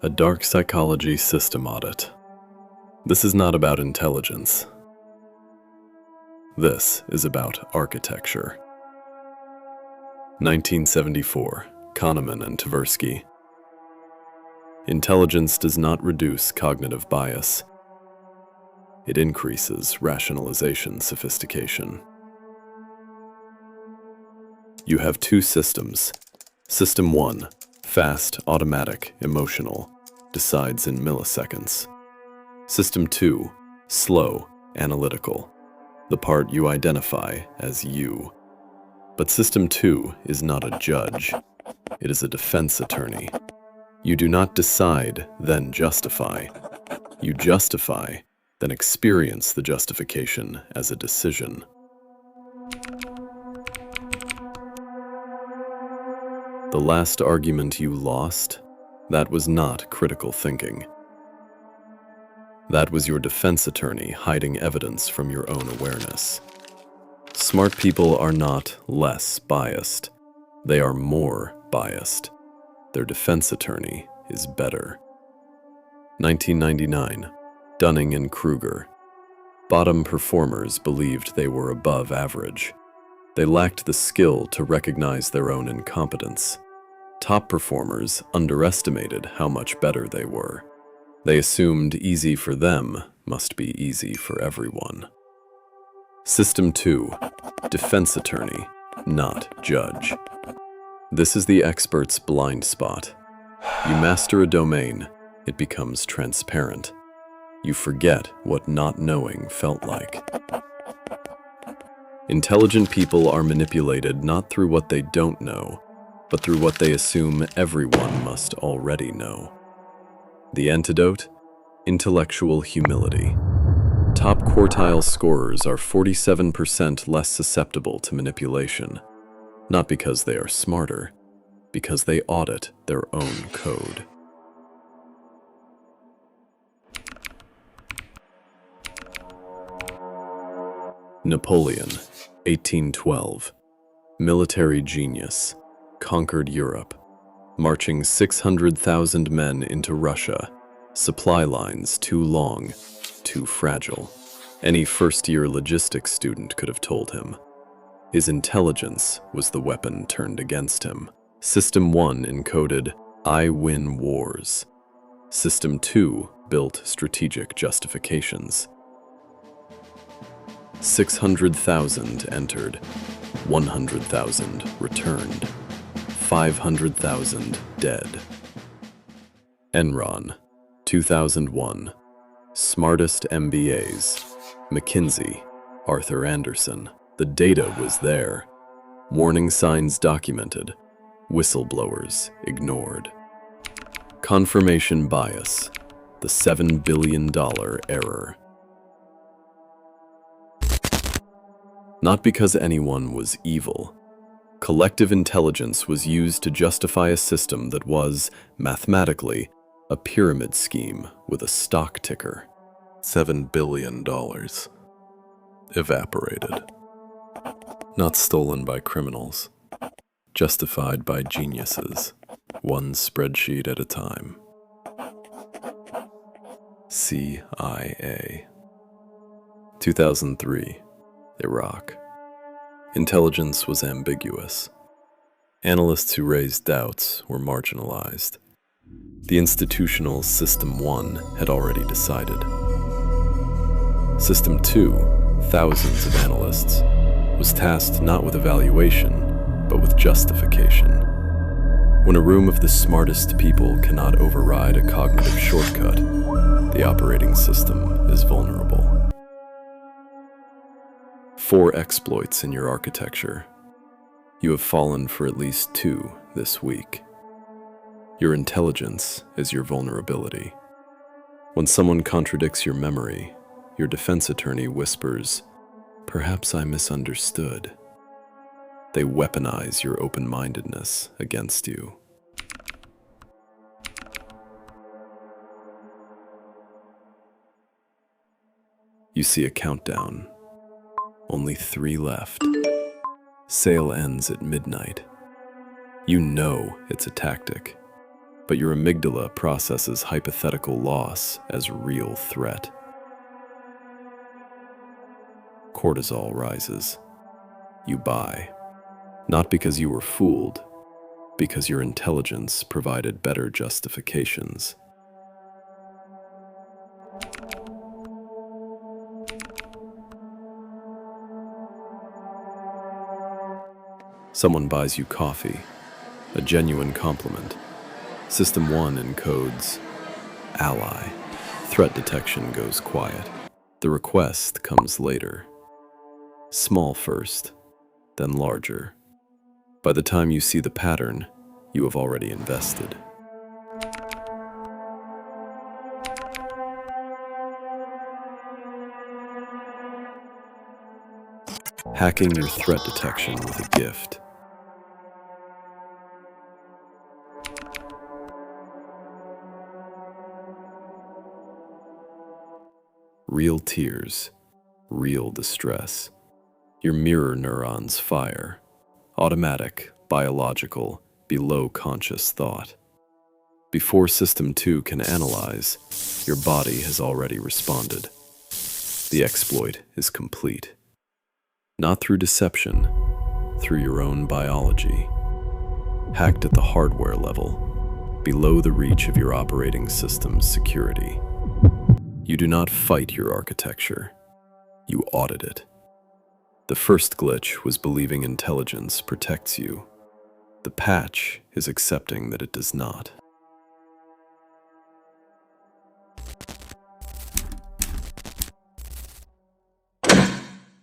A dark psychology system audit. This is not about intelligence. This is about architecture. 1974, Kahneman and Tversky. Intelligence does not reduce cognitive bias. It increases rationalization sophistication. You have two systems. System 1, fast, automatic, emotional, decides in milliseconds. System 2, slow, analytical, the part you identify as you. But System 2 is not a judge. It is a defense attorney. You do not decide, then justify. You justify, then experience the justification as a decision. The last argument you lost, that was not critical thinking. That was your defense attorney hiding evidence from your own awareness. Smart people are not less biased. They are more biased. Their defense attorney is better. 1999, Dunning and Kruger. Bottom performers believed they were above average. They lacked the skill to recognize their own incompetence. Top performers underestimated how much better they were. They assumed easy for them must be easy for everyone. System 2, defense attorney, not judge. This is the expert's blind spot. You master a domain, it becomes transparent. You forget what not knowing felt like. Intelligent people are manipulated not through what they don't know, but through what they assume everyone must already know. The antidote? Intellectual humility. Top quartile scorers are 47% less susceptible to manipulation, not because they are smarter, because they audit their own code. Napoleon, 1812. Military genius. Conquered Europe. Marching 600,000 men into Russia. Supply lines too long, too fragile. Any first-year logistics student could have told him. His intelligence was the weapon turned against him. System 1 encoded, "I win wars." System 2 built strategic justifications. 600,000 entered, 100,000 returned, 500,000 dead. Enron, 2001. Smartest MBAs. McKinsey, Arthur Anderson. The data was there. Warning signs documented. Whistleblowers ignored. Confirmation bias. The $7 billion error. Not because anyone was evil. Collective intelligence was used to justify a system that was, mathematically, a pyramid scheme with a stock ticker. $7 billion. Evaporated. Not stolen by criminals. Justified by geniuses. One spreadsheet at a time. CIA. 2003. Iraq. Intelligence was ambiguous. Analysts who raised doubts were marginalized. The institutional System 1 had already decided. System 2, thousands of analysts, was tasked not with evaluation, but with justification. When a room of the smartest people cannot override a cognitive shortcut, the operating system is vulnerable. 4 exploits in your architecture. You have fallen for at least 2 this week. Your intelligence is your vulnerability. When someone contradicts your memory, your defense attorney whispers, "Perhaps I misunderstood." They weaponize your open-mindedness against you. You see a countdown. Only 3 left. Sale ends at midnight. You know it's a tactic, but your amygdala processes hypothetical loss as real threat. Cortisol rises. You buy, not because you were fooled, because your intelligence provided better justifications. Someone buys you coffee, a genuine compliment. System 1 encodes ally. Threat detection goes quiet. The request comes later. Small first, then larger. By the time you see the pattern, you have already invested. Hacking your threat detection with a gift. Real tears, real distress. Your mirror neurons fire. Automatic, biological, below conscious thought. Before System 2 can analyze, your body has already responded. The exploit is complete. Not through deception, through your own biology. Hacked at the hardware level, below the reach of your operating system's security. You do not fight your architecture, you audit it. The first glitch was believing intelligence protects you. The patch is accepting that it does not.